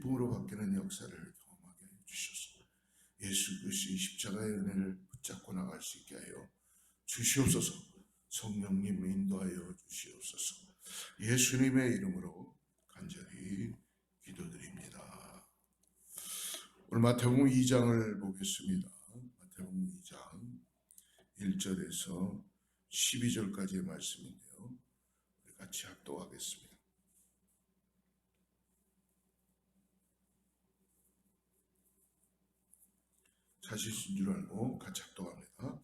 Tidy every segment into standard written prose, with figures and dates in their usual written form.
기쁨으로 바뀌는 역사를 경험하게 해주셔서 예수 그리스도의 십자가의 은혜를 붙잡고 나갈 수 있게 하여 주시옵소서. 성령님 인도하여 주시옵소서. 예수님의 이름으로 간절히 기도드립니다. 오늘 마태복음 2장을 보겠습니다. 마태복음 2장 1절에서 12절까지의 말씀인데요. 우리 같이 합독하겠습니다. 사실인 줄 알고 같이 합독합니다.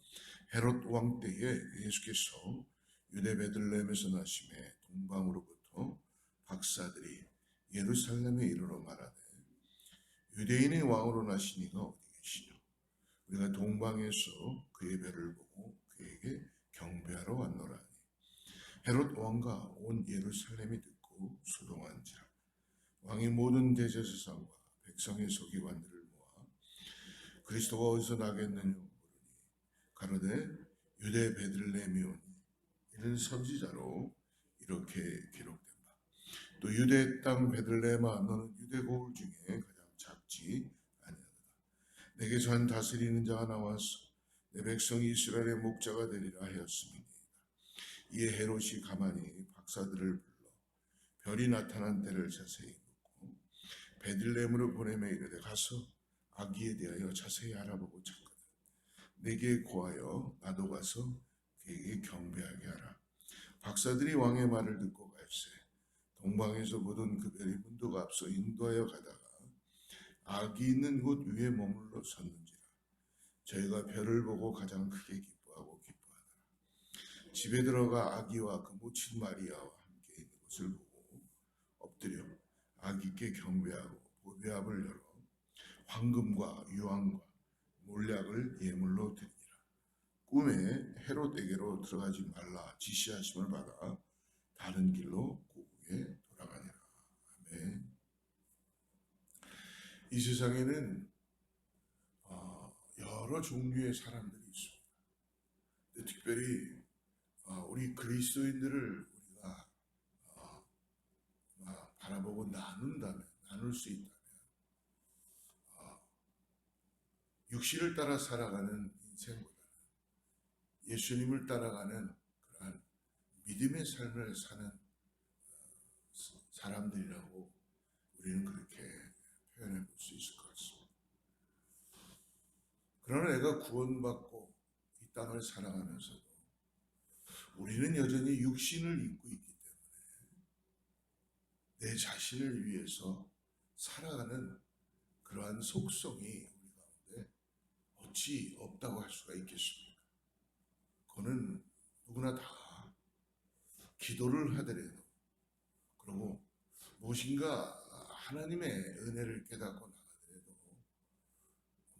헤롯 왕 때에 예수께서 유대 베들레헴에서 나심에 동방으로부터 박사들이 예루살렘에 이르러 말하되 유대인의 왕으로 나신 이가 어디 계시냐? 우리가 동방에서 그의 배를 보고 그에게 경배하러 왔노라 하니 헤롯 왕과 온 예루살렘이 듣고 수동한지라. 왕이 모든 대제사장과 백성의 서기관들을 모아 그리스도가 어디서 나겠느냐 물으니 가로되 유대 베들레헴이오니 이는 선지자로 이렇게 기록된 바. 또 유대 땅 베들레헴아 너는 유대 고을 중에 가장 작지 아니하도다. 내게서 한 다스리는 자가 나와서 내 백성 이스라엘의 목자가 되리라 하였음이니이다. 이에 헤롯이 가만히 박사들을 불러 별이 나타난 때를 자세히 묻고 베들레헴으로 보내매 이르되 가서 아기에 대하여 자세히 알아보고 찾거든 내게 고하여 나도 가서 그에게 경배하게 하라. 박사들이 왕의 말을 듣고 갈새 동방에서 보던 그 별이 문도가 앞서 인도하여 가다가 아기 있는 곳 위에 머물러 섰는지라. 저희가 별을 보고 가장 크게 기뻐하고 기뻐하더라. 집에 들어가 아기와 그 모친 마리아와 함께 있는 것을 보고 엎드려 아기께 경배하고 보배압을 열어 황금과 유황과 몰약을 예물로 드리니라. 꿈에 헤롯에게로 들어가지 말라 지시하심을 받아 다른 길로 고국에 돌아가니라. 아멘. 이 세상에는 여러 종류의 사람들이 있습니다. 특별히 우리 그리스도인들을 우리가 바라보고 나눌 수 있다면 육신을 따라 살아가는 인생보다는 예수님을 따라가는 그러한 믿음의 삶을 사는 사람들이라고 우리는 그렇게 표현해 볼 수 있을 것 같습니다. 그러나 내가 구원받고 이 땅을 살아가면서도 우리는 여전히 육신을 입고 있기 때문에 내 자신을 위해서 살아가는 그러한 속성이 우리 가운데 어찌 없다고 할 수가 있겠습니까? 그거는 누구나 다 기도를 하더라도 그리고 무엇인가 하나님의 은혜를 깨닫고 나가더라도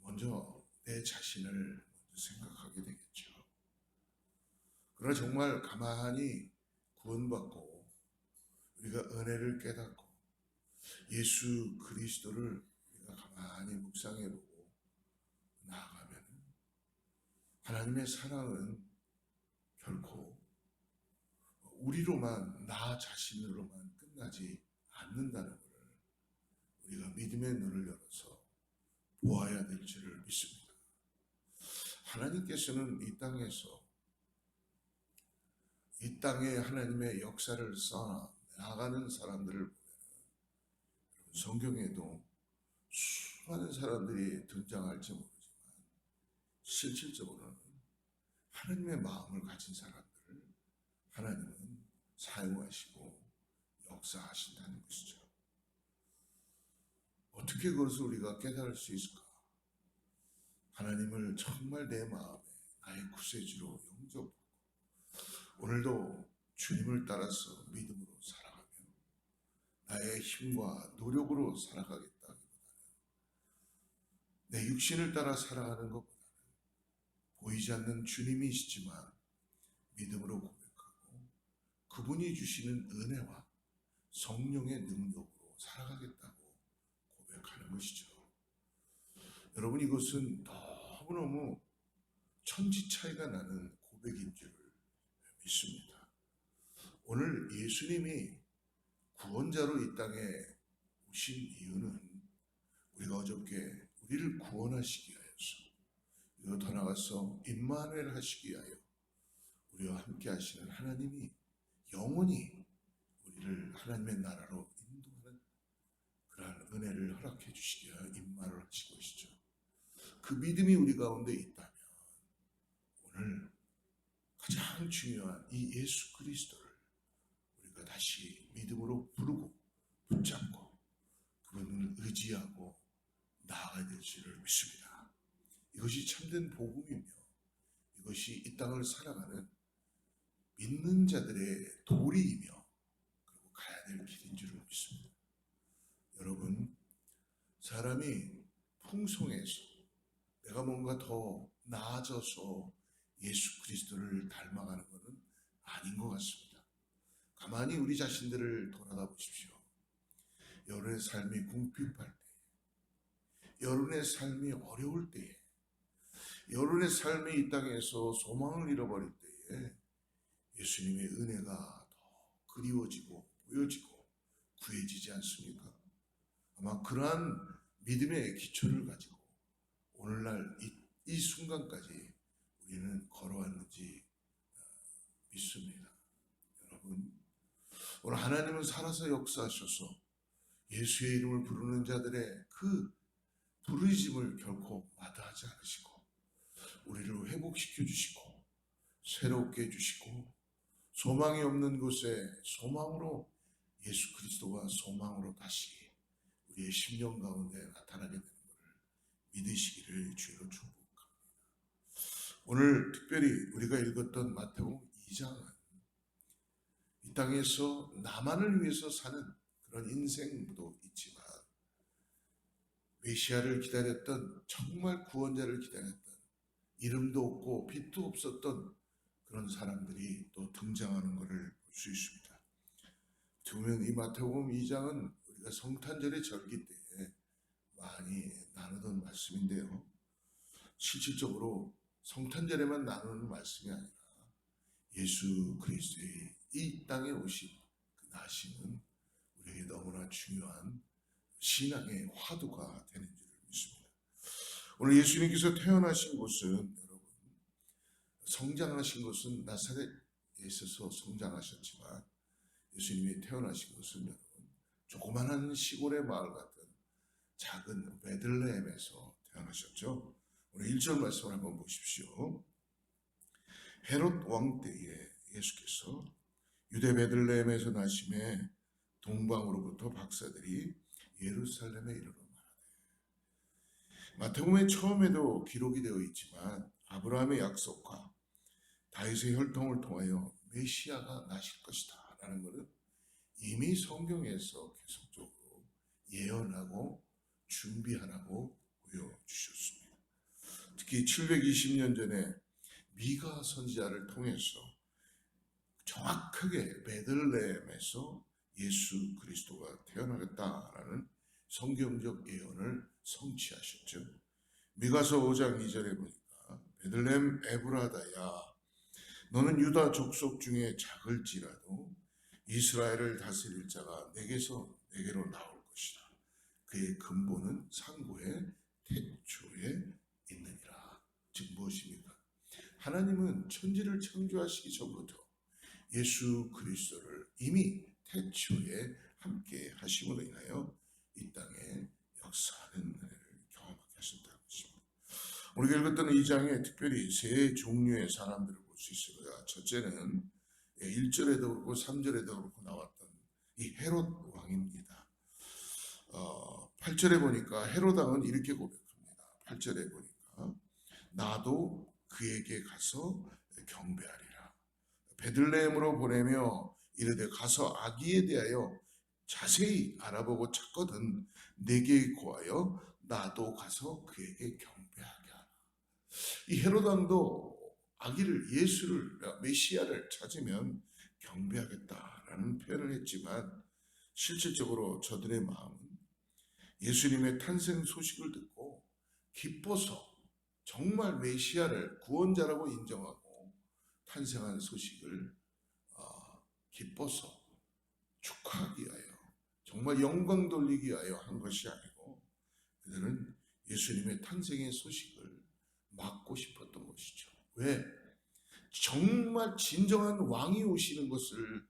먼저 내 자신을 먼저 생각하게 되겠죠. 그러나 정말 가만히 구원받고 우리가 은혜를 깨닫고 예수 그리스도를 우리가 가만히 묵상해보고 나아가면 하나님의 사랑은 결코 우리로만 나 자신으로만 끝나지 않는다는 것을 우리가 믿음의 눈을 열어서 보아야 될 줄을 믿습니다. 하나님께서는 이 땅에서 이 땅에 하나님의 역사를 쌓아 나가는 사람들을 보면 성경에도 수많은 사람들이 등장할지 모르지만 실질적으로는 하나님의 마음을 가진 사람들을 하나님은 사용하시고 역사하신다는 것이죠. 어떻게 그것을 우리가 깨달을 수 있을까? 하나님을 정말 내 마음에 나의 구세주로 영접하고 오늘도 주님을 따라서 믿음으로 살아가며 나의 힘과 노력으로 살아가겠다기보다는 내 육신을 따라 살아가는 것보다는 보이지 않는 주님이시지만 믿음으로 고백하고 그분이 주시는 은혜와 성령의 능력으로 살아가겠다고 고백하는 것이죠. 여러분, 이것은 너무너무 천지 차이가 나는 고백인 줄 믿습니다. 오늘 예수님이 구원자로 이 땅에 오신 이유는 우리가 어저께 우리를 구원하시기 하여서, 그리고 더 나아가서 임마누엘 하시기 위하여 우리와 함께 하시는 하나님이 영원히 우리를 하나님의 나라로 인도하는 그러한 은혜를 허락해 주시기 위하여 임마누엘 하신 것이죠. 그 믿음이 우리 가운데 있다면 오늘 가장 중요한 이 예수 그리스도를 우리가 다시 믿음으로 부르고 붙잡고 그분을 의지하고 나아가야 될 줄을 믿습니다. 이것이 참된 복음이며 이것이 이 땅을 살아가는 믿는 자들의 도리이며 그리고 가야 될 길인 줄을 믿습니다. 여러분, 사람이 풍성해서 내가 뭔가 더 나아져서 예수 그리스도를 닮아가는 것은 아닌 것 같습니다. 가만히 우리 자신들을 돌아가 보십시오. 여러분의 삶이 궁핍할 때, 여러분의 삶이 어려울 때에, 여러분의 삶이 이 땅에서 소망을 잃어버릴 때에 예수님의 은혜가 더 그리워지고 보여지고 구해지지 않습니까? 아마 그러한 믿음의 기초를 가지고 오늘날 이 순간까지 우리는 걸어왔는지 믿습니다. 여러분, 오늘 하나님은 살아서 역사하셔서 예수의 이름을 부르는 자들의 그 부르짖음을 결코 마다하지 않으시고 우리를 회복시켜 주시고 새롭게 해주시고 소망이 없는 곳에 소망으로 예수 그리스도가 소망으로 다시 우리의 심령 가운데 나타나게 되는 것을 믿으시기를 주로 축복합니다. 오늘 특별히 우리가 읽었던 마태복음 2장은 이 땅에서 나만을 위해서 사는 그런 인생도 있지만 메시아를 기다렸던, 정말 구원자를 기다렸던, 이름도 없고 빛도 없었던 그런 사람들이 또 등장하는 것을 볼 수 있습니다. 보면 이 마태복음 2장은 우리가 성탄절의 절기 때에 많이 나누던 말씀인데요. 실질적으로 성탄절에만 나누는 말씀이 아니라 예수 그리스도의 이 땅에 오신 그 나심은 우리에게 너무나 중요한 신앙의 화두가 되는 줄 믿습니다. 오늘 예수님께서 태어나신 곳은, 여러분, 성장하신 것은 나사렛에 있어서 성장하셨지만 예수님이 태어나신 것은 여러분 조그만한 시골의 마을 같은 작은 베들레헴에서 태어나셨죠. 오늘 1절 말씀을 한번 보십시오. 헤롯 왕 때에 예수께서 유대 베들레헴에서 나심에 동방으로부터 박사들이 예루살렘에 이르러 말하되. 마태복음의 처음에도 기록이 되어 있지만 아브라함의 약속과 다윗의 혈통을 통하여 메시아가 나실 것이다 라는 것은 이미 성경에서 계속적으로 예언하고 준비하라고 보여주셨습니다. 특히 720년 전에 미가 선지자를 통해서 정확하게 베들레헴에서 예수 그리스도가 태어나겠다라는 성경적 예언을 성취하셨죠. 미가서 5장 2절에 보니까 베들레헴 에브라다야, 너는 유다 족속 중에 작을지라도 이스라엘을 다스릴 자가 내게로 나올 것이다. 그의 근본은 상고의 태초에 있느니라. 즉 무엇입니까? 하나님은 천지를 창조하시기 전부터 예수 그리스도를 이미 태초에 함께 하심으로 인하여 이 땅에 역사하는 은혜를 경험하게 하셨다는 것입니다. 우리가 읽었던 이 장에 특별히 세 종류의 사람들을 볼 수 있습니다. 첫째는 1절에도 그렇고 3절에도 그렇고 나왔던 이 헤롯 왕입니다. 8절에 보니까 헤롯 왕은 이렇게 고백합니다. 8절에 보니까 나도 그에게 가서 경배하리라. 베들레헴으로 보내며 이르되 가서 아기에 대하여 자세히 알아보고 찾거든 내게 고하여 나도 가서 그에게 경배하게 하라. 이 헤롯 왕도 아기를, 예수를, 메시아를 찾으면 경배하겠다라는 표현을 했지만 실질적으로 저들의 마음은 예수님의 탄생 소식을 듣고 기뻐서 정말 메시아를 구원자라고 인정하고 탄생한 소식을 기뻐서 축하하기 위하여, 정말 영광 돌리기 위하여 한 것이 아니고 그 그들은 예수님의 탄생의 소식을 막고 싶었던 것이죠. 왜? 정말 진정한 왕이 오시는 것을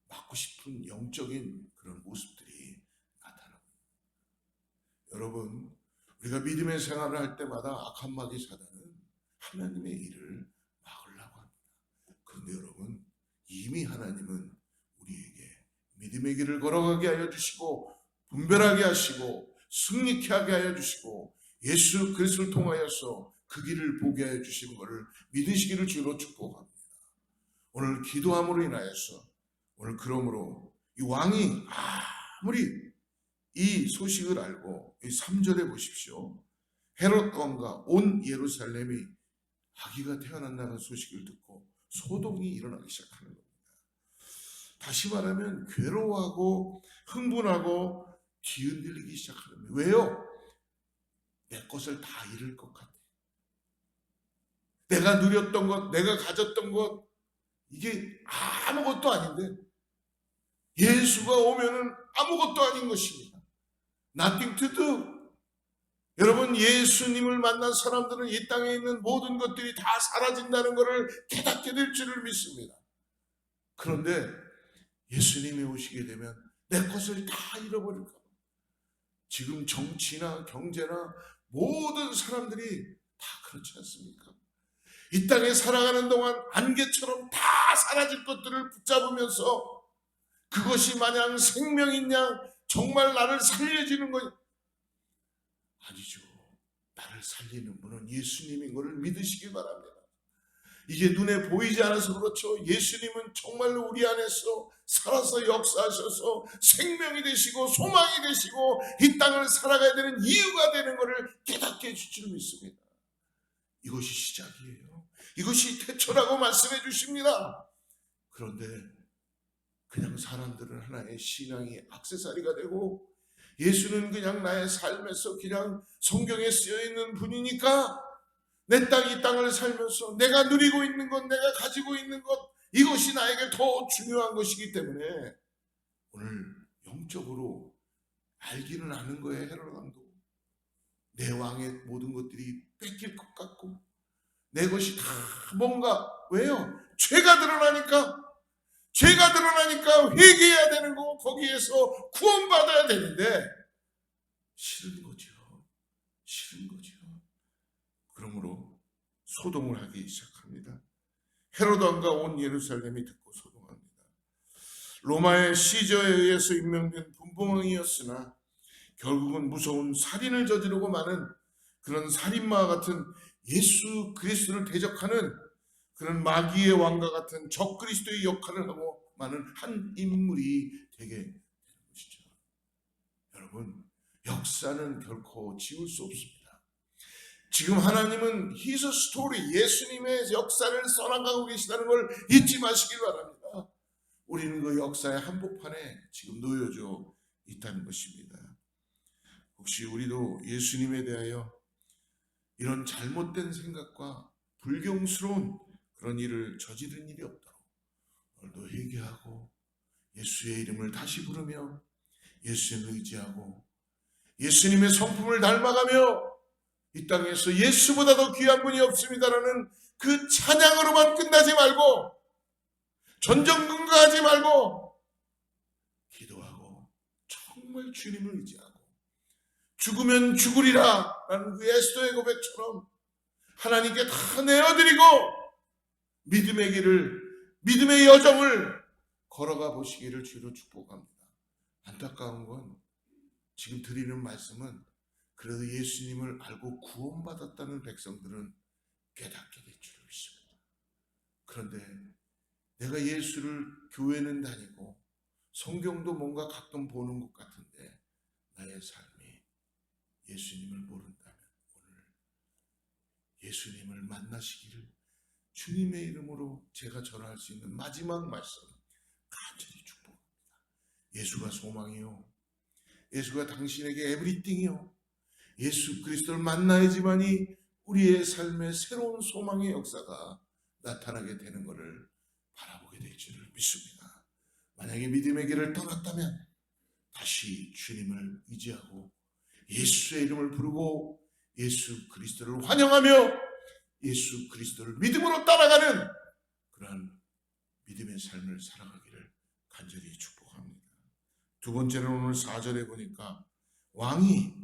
막고 싶은 영적인 그런 모습들이 나타납니다. 여러분, 우리가 믿음의 생활을 할 때마다 악한 마귀 사단은 하나님의 일을 막으려고 합니다. 그런데 여러분, 이미 하나님은 우리에게 믿음의 길을 걸어가게 하여 주시고 분별하게 하시고 승리케 하게 하여 주시고 예수 그리스도를 통하여서 그 길을 보게 하여 주시는 것을 믿으시기를 주로 축복합니다. 오늘 기도함으로 인하여서 오늘 그러므로 이 왕이 아무리 이 소식을 알고 이 3절에 보십시오. 헤롯 왕과 온 예루살렘이 아기가 태어난다는 소식을 듣고 소동이 일어나기 시작하는 겁니다. 다시 말하면 괴로워하고 흥분하고 뒤흔들리기 시작하는 거예요. 왜요? 내 것을 다 잃을 것 같아. 내가 누렸던 것, 내가 가졌던 것, 이게 아무것도 아닌데 예수가 오면은 아무것도 아닌 것입니다. Nothing to do. 여러분, 예수님을 만난 사람들은 이 땅에 있는 모든 것들이 다 사라진다는 것을 깨닫게 될 줄을 믿습니다. 그런데 예수님이 오시게 되면 내 것을 다 잃어버릴까 봐. 지금 정치나 경제나 모든 사람들이 다 그렇지 않습니까? 이 땅에 살아가는 동안 안개처럼 다 사라질 것들을 붙잡으면서 그것이 마냥 생명인 양 정말 나를 살려주는 것 아니죠. 나를 살리는 분은 예수님인 것을 믿으시기 바랍니다. 이게 눈에 보이지 않아서 그렇죠. 예수님은 정말로 우리 안에서 살아서 역사하셔서 생명이 되시고 소망이 되시고 이 땅을 살아가야 되는 이유가 되는 것을 깨닫게 해줄 줄 믿습니다. 이것이 시작이에요. 이것이 태초라고 말씀해 주십니다. 그런데 그냥 사람들은 하나의 신앙이 액세서리가 되고 예수는 그냥 나의 삶에서 그냥 성경에 쓰여있는 분이니까 내 땅 이 땅을 살면서 내가 누리고 있는 것, 내가 가지고 있는 것, 이것이 나에게 더 중요한 것이기 때문에 오늘 영적으로 알기는 아는 거예요. 헤롯 왕도 내 왕의 모든 것들이 뺏길 것 같고 내 것이 다 뭔가, 왜요? 죄가 드러나니까 회개해야 되는 거고 거기에서 구원받아야 되는데 싫은 거죠. 그러므로 소동을 하기 시작합니다. 헤롯 왕과 온 예루살렘이 듣고 소동합니다. 로마의 시저에 의해서 임명된 분봉왕이었으나 결국은 무서운 살인을 저지르고 마는 그런 살인마와 같은 예수 그리스도를 대적하는 그런 마귀의 왕과 같은 적그리스도의 역할을 하고 많은 한 인물이 되게 되는 것이죠. 여러분, 역사는 결코 지울 수 없습니다. 지금 하나님은 His story, 예수님의 역사를 써나가고 계시다는 걸 잊지 마시길 바랍니다. 우리는 그 역사의 한복판에 지금 놓여져 있다는 것입니다. 혹시 우리도 예수님에 대하여 이런 잘못된 생각과 불경스러운 그런 일을 저지른 일이 없도록 오늘도 회개하고 예수의 이름을 다시 부르며 예수님을 의지하고 예수님의 성품을 닮아가며 이 땅에서 예수보다 더 귀한 분이 없습니다라는 그 찬양으로만 끝나지 말고 전전긍긍하지 말고 기도하고 정말 주님을 의지하고 죽으면 죽으리라 라는 그 에스더의 고백처럼 하나님께 다 내어드리고 믿음의 길을, 믿음의 여정을 걸어가 보시기를 주로 축복합니다. 안타까운 건 지금 드리는 말씀은 그래도 예수님을 알고 구원받았다는 백성들은 깨닫게 될 줄 믿습니다. 그런데 내가 예수를 교회는 다니고 성경도 뭔가 가끔 보는 것 같은데 나의 삶이 예수님을 모른다면 오늘 예수님을 만나시기를 주님의 이름으로 제가 전할 수 있는 마지막 말씀 간절히 축복합니다. 예수가 소망이요, 예수가 당신에게 에브리띵이요, 예수 그리스도를 만나야지만이 우리의 삶의 새로운 소망의 역사가 나타나게 되는 것을 바라보게 될 줄을 믿습니다. 만약에 믿음의 길을 떠났다면 다시 주님을 의지하고 예수의 이름을 부르고 예수 그리스도를 환영하며 예수 그리스도를 믿음으로 따라가는 그러한 믿음의 삶을 살아가기를 간절히 축복합니다. 두 번째는 오늘 4절에 보니까 왕이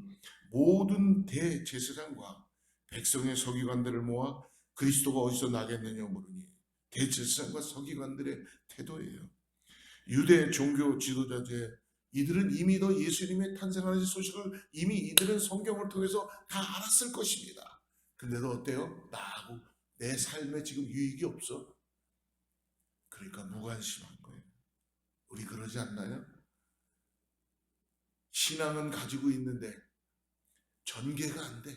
모든 대제사장과 백성의 서기관들을 모아 그리스도가 어디서 나겠느냐 물으니 대제사장과 서기관들의 태도예요. 유대 종교 지도자들 이들은 이미 더 예수님의 탄생하는 소식을 이미 이들은 성경을 통해서 다 알았을 것입니다. 근데도 어때요? 나하고 내 삶에 지금 유익이 없어? 그러니까 무관심한 거예요. 우리 그러지 않나요? 신앙은 가지고 있는데 전개가 안 돼.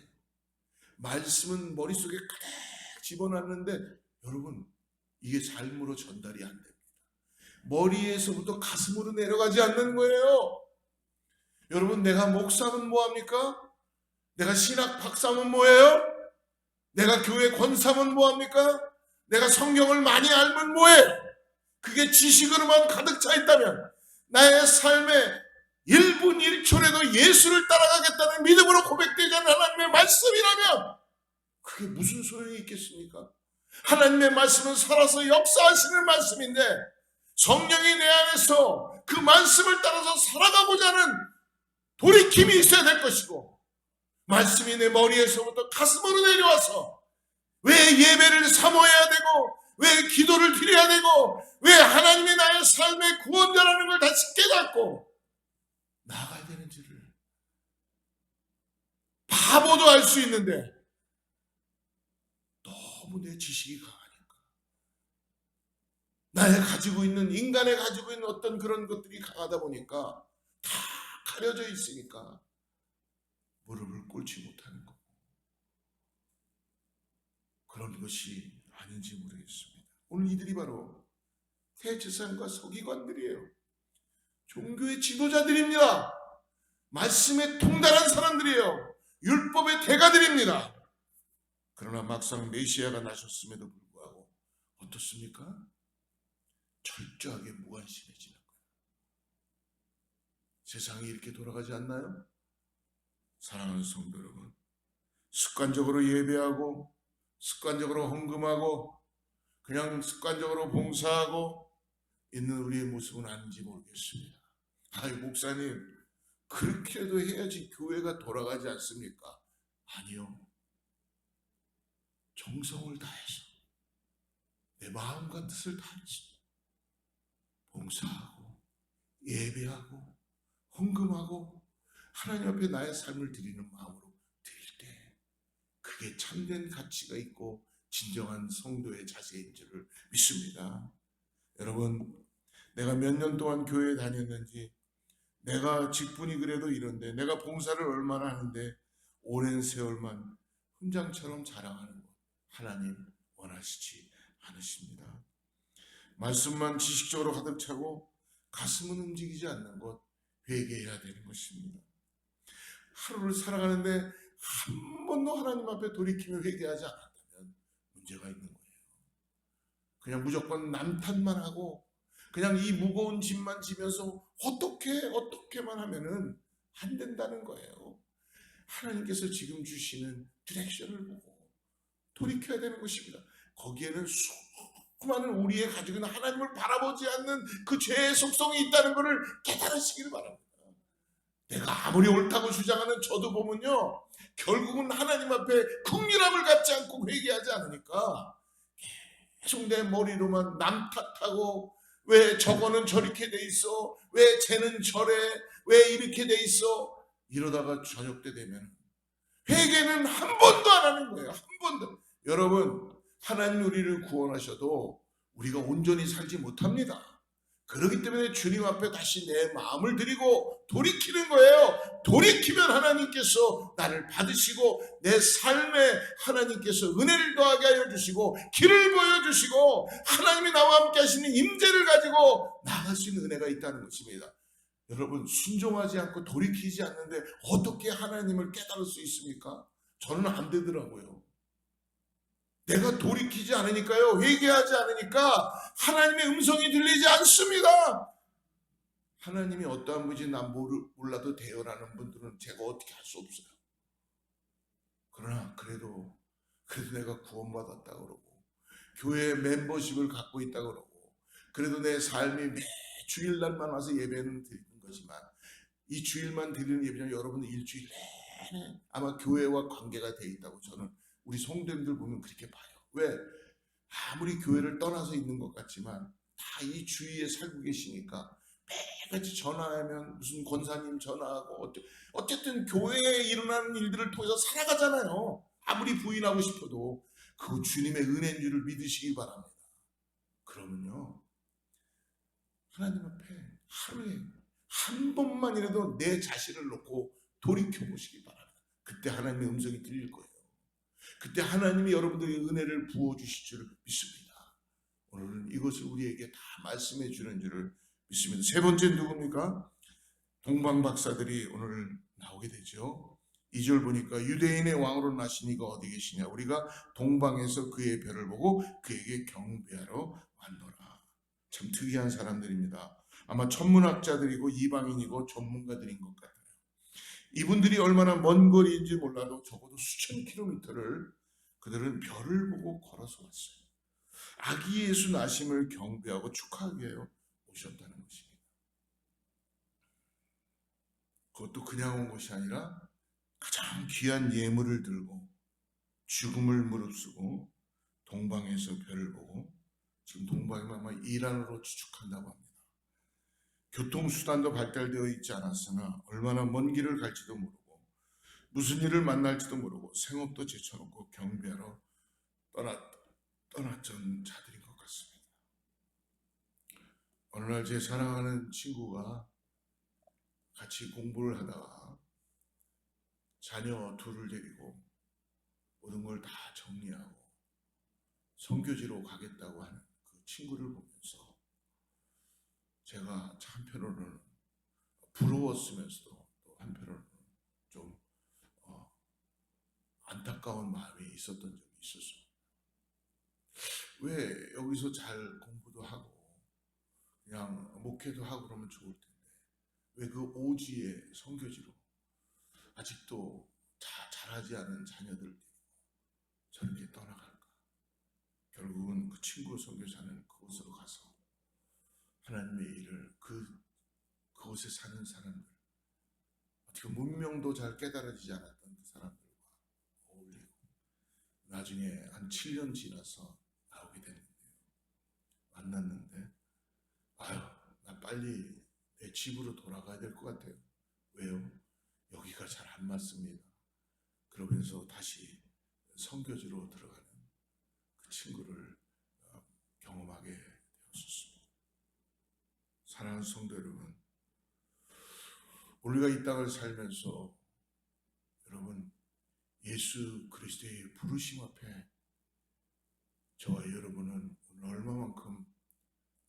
말씀은 머릿속에 가득 집어놨는데 여러분 이게 삶으로 전달이 안 됩니다. 머리에서부터 가슴으로 내려가지 않는 거예요. 여러분 내가 목사면 뭐합니까? 내가 신학 박사면 뭐예요? 내가 교회 권사면 뭐합니까? 내가 성경을 많이 알면 뭐해? 그게 지식으로만 가득 차 있다면 나의 삶에 1분 1초라도 예수를 따라가겠다는 믿음으로 고백되지 않은 하나님의 말씀이라면 그게 무슨 소용이 있겠습니까? 하나님의 말씀은 살아서 역사하시는 말씀인데 성령이 내 안에서 그 말씀을 따라서 살아가고자 하는 돌이킴이 있어야 될 것이고 말씀이 내 머리에서부터 가슴으로 내려와서 왜 예배를 사모해야 되고 왜 기도를 드려야 되고 왜 하나님이 나의 삶의 구원자라는 걸 다시 깨닫고 나아가야 되는지를 바보도 알 수 있는데 너무 내 지식이 강하니까 나의 가지고 있는 인간의 가지고 있는 어떤 그런 것들이 강하다 보니까 다 가려져 있으니까 무릎을 꿇지 못하는 거고 그런 것이 아닌지 모르겠습니다. 오늘 이들이 바로 대제사장과 서기관들이에요. 종교의 지도자들입니다. 말씀에 통달한 사람들이에요. 율법의 대가들입니다. 그러나 막상 메시아가 나셨음에도 불구하고 어떻습니까? 철저하게 무관심해지는 거예요. 세상이 이렇게 돌아가지 않나요? 사랑하는 성도 여러분, 습관적으로 예배하고 습관적으로 헌금하고 그냥 습관적으로 봉사하고 있는 우리의 모습은 아닌지 모르겠습니다. 아이 목사님 그렇게도 해야지 교회가 돌아가지 않습니까? 아니요. 정성을 다해서 내 마음과 뜻을 다해서 봉사하고 예배하고 헌금하고 하나님 앞에 나의 삶을 드리는 마음으로 드릴 때 그게 참된 가치가 있고 진정한 성도의 자세인 줄을 믿습니다. 여러분 내가 몇 년 동안 교회에 다녔는지 내가 직분이 그래도 이런데 내가 봉사를 얼마나 하는데 오랜 세월만 훈장처럼 자랑하는 것 하나님 원하시지 않으십니다. 말씀만 지식적으로 가득 차고 가슴은 움직이지 않는 것 회개해야 되는 것입니다. 하루를 살아가는데 한 번도 하나님 앞에 돌이키며 회개하지 않았다면 문제가 있는 거예요. 그냥 무조건 남탓만 하고 그냥 이 무거운 짐만 지면서 어떻게만 하면은 안 된다는 거예요. 하나님께서 지금 주시는 디렉션을 보고 돌이켜야 되는 것입니다. 거기에는 수많은 우리의 가지고 있는 하나님을 바라보지 않는 그 죄의 속성이 있다는 것을 깨달으시기를 바랍니다. 내가 아무리 옳다고 주장하는 저도 보면요 결국은 하나님 앞에 긍휼함을 갖지 않고 회개하지 않으니까 계속 내 머리로만 남 탓하고 왜 저거는 저렇게 돼 있어? 왜 쟤는 저래? 왜 이렇게 돼 있어? 이러다가 저녁 때 되면 회개는 한 번도 안 하는 거예요. 한 번도. 여러분 하나님 우리를 구원하셔도 우리가 온전히 살지 못합니다. 그렇기 때문에 주님 앞에 다시 내 마음을 드리고 돌이키는 거예요. 돌이키면 하나님께서 나를 받으시고 내 삶에 하나님께서 은혜를 더하게 하여 주시고 길을 보여주시고 하나님이 나와 함께 하시는 임재를 가지고 나아갈 수 있는 은혜가 있다는 것입니다. 여러분 순종하지 않고 돌이키지 않는데 어떻게 하나님을 깨달을 수 있습니까? 저는 안 되더라고요. 내가 돌이키지 않으니까요. 회개하지 않으니까 하나님의 음성이 들리지 않습니다. 하나님이 어떠한 분인지 난 몰라도 돼요라는 분들은 제가 어떻게 할 수 없어요. 그러나 그래도 내가 구원받았다 그러고 교회 멤버십을 갖고 있다 그러고 그래도 내 삶이 매 주일날만 와서 예배는 드리는 거지만 이 주일만 드리는 예배는 여러분들 일주일 내내 아마 교회와 관계가 돼 있다고 저는 우리 성도님들 보면 그렇게 봐요. 왜? 아무리 교회를 떠나서 있는 것 같지만 다 이 주위에 살고 계시니까 매일같이 전화하면 무슨 권사님 전화하고 어쨌든 교회에 일어나는 일들을 통해서 살아가잖아요. 아무리 부인하고 싶어도 그 주님의 은혜인 줄을 믿으시기 바랍니다. 그러면요 하나님 앞에 하루에 한 번만이라도 내 자신을 놓고 돌이켜 보시기 바랍니다. 그때 하나님의 음성이 들릴 거예요. 그때 하나님이 여러분들에게 은혜를 부어주실 줄 믿습니다. 오늘은 이것을 우리에게 다 말씀해 주는 줄을 믿습니다. 세 번째 누굽니까? 동방 박사들이 오늘 나오게 되죠. 2절 보니까 유대인의 왕으로 나신 이가 어디 계시냐? 우리가 동방에서 그의 별을 보고 그에게 경배하러 왔노라. 참 특이한 사람들입니다. 아마 천문학자들이고 이방인이고 전문가들인 것 같아요. 이분들이 얼마나 먼 거리인지 몰라도 적어도 수천 킬로미터를 그들은 별을 보고 걸어서 왔어요. 아기 예수 나심을 경배하고 축하하게 오셨다는 것입니다. 그것도 그냥 온 것이 아니라 가장 귀한 예물을 들고 죽음을 무릅쓰고 동방에서 별을 보고 지금 동방이 아마 이란으로 추측한다고 합니다. 교통수단도 발달되어 있지 않았으나 얼마나 먼 길을 갈지도 모르고 무슨 일을 만날지도 모르고 생업도 제쳐놓고 경배하러 떠났던 자들인 것 같습니다. 어느 날 제 사랑하는 친구가 같이 공부를 하다가 자녀 둘을 데리고 모든 걸 다 정리하고 선교지로 가겠다고 하는 그 친구를 보면서 제가 한편으로는 부러웠으면서도 또 한편으로는 좀 안타까운 마음이 있었던 적이 있었습니다. 왜 여기서 잘 공부도 하고 그냥 목회도 하고 그러면 좋을 텐데 왜 그 오지의 선교지로 아직도 자라지 않은 자녀들 저렇게 떠나갈까? 결국은 그 친구 선교사는 그곳으로 가서 하나님의 일을 그곳에 사는 사람들 어떻게 문명도 잘 깨달아지지 않았던 그 사람들과 어울리고 나중에 한 7년 지나서 나오게 됐는데요. 만났는데 아유 나 빨리 내 집으로 돌아가야 될 것 같아요. 왜요? 여기가 잘 안 맞습니다. 그러면서 다시 선교지로 들어가는 그 친구를 경험하게 되었습니다. 사랑하는 성도 여러분, 우리가 이 땅을 살면서 여러분 예수 그리스도의 부르심 앞에 저와 여러분은 오늘 얼마만큼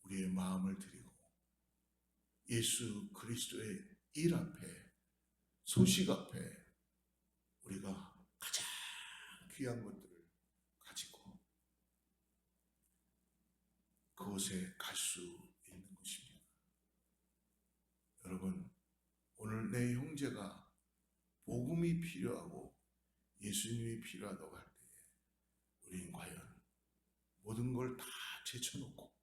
우리의 마음을 드리고 예수 그리스도의 일 앞에 소식 앞에 우리가 가장 귀한 것들을 가지고 그곳에 갈 수 있는 것입니다. 여러분 오늘 내 형제가 복음이 필요하고 예수님이 필요하다고 할 때에 우리는 과연 모든 걸 다 제쳐놓고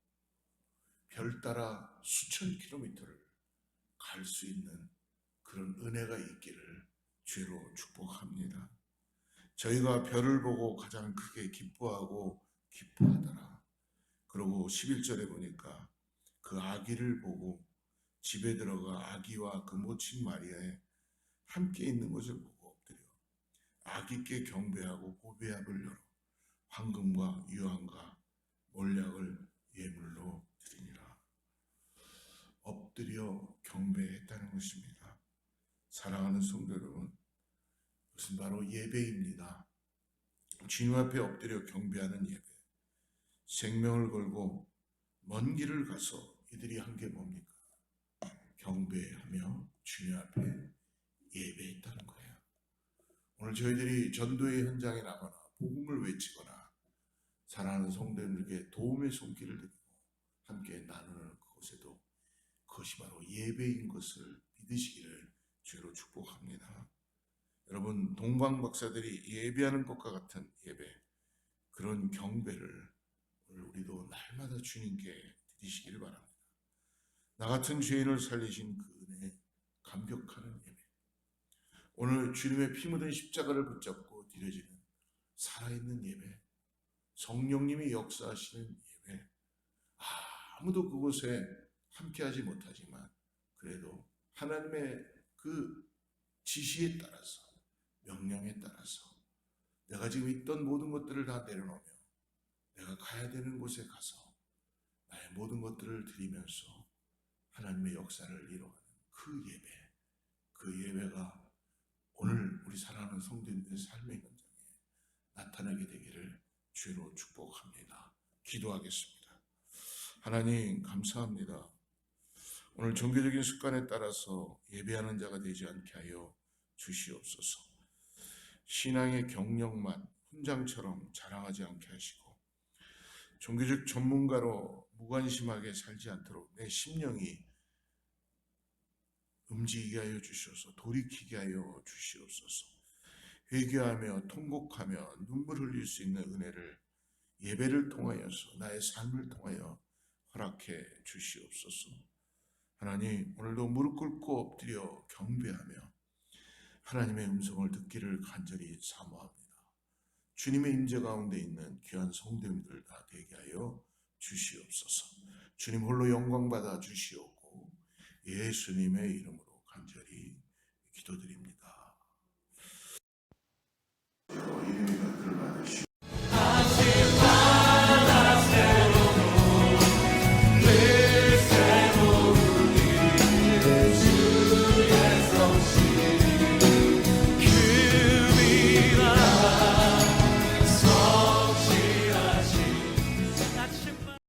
별 따라 수천 킬로미터를 갈 수 있는 그런 은혜가 있기를 주로 축복합니다. 저희가 별을 보고 가장 크게 기뻐하고 기뻐하더라. 그리고 11절에 보니까 그 아기를 보고 집에 들어가 아기와 그 모친 마리아에 함께 있는 것을 보고 엎드려 아기께 경배하고 보배압을 열어 황금과 유황과 몰약을 예물로 드리니라. 엎드려 경배했다는 것입니다. 사랑하는 성도 여러분, 그것은 바로 예배입니다. 주님 앞에 엎드려 경배하는 예배. 생명을 걸고 먼 길을 가서 이들이 한 게 뭡니까? 경배하며 주님 앞에 예배했다는 거예요. 오늘 저희들이 전도의 현장에 나가나 복음을 외치거나 사랑하는 성도님들에게 도움의 손길을 드리고 함께 나누는 그곳에도 그것이 바로 예배인 것을 믿으시기를 주로 축복합니다. 여러분, 동방 박사들이 예배하는 것과 같은 예배, 그런 경배를 오늘 우리도 날마다 주님께 드리시기를 바랍니다. 나 같은 죄인을 살리신 그 은혜에 감격하는 예배, 오늘 주님의 피 묻은 십자가를 붙잡고 드려지는 살아있는 예배, 성령님이 역사하시는 예배, 아무도 그곳에 함께하지 못하지만 그래도 하나님의 그 지시에 따라서, 명령에 따라서 내가 지금 있던 모든 것들을 다 내려놓으며 내가 가야 되는 곳에 가서 나의 모든 것들을 드리면서 하나님의 역사를 이뤄가는 그 예배, 그 예배가 오늘 우리 사랑하는 성도님들의 삶의 현장에 나타나게 되기를 주로 축복합니다. 기도하겠습니다. 하나님 감사합니다. 오늘 종교적인 습관에 따라서 예배하는 자가 되지 않게 하여 주시옵소서. 신앙의 경력만 훈장처럼 자랑하지 않게 하시고 종교적 전문가로 무관심하게 살지 않도록 내 심령이 움직이게 하여 주시옵소서. 돌이키게 하여 주시옵소서. 회개하며 통곡하며 눈물 흘릴 수 있는 은혜를 예배를 통하여서 나의 삶을 통하여 허락해 주시옵소서. 하나님, 오늘도 무릎 꿇고 엎드려 경배하며 하나님의 음성을 듣기를 간절히 사모합니다. 주님의 임재 가운데 있는 귀한 성도님들 다 되게 하여 주시옵소서. 주님 홀로 영광 받아 주시옵고 예수님의 이름으로 간절히 기도드립니다.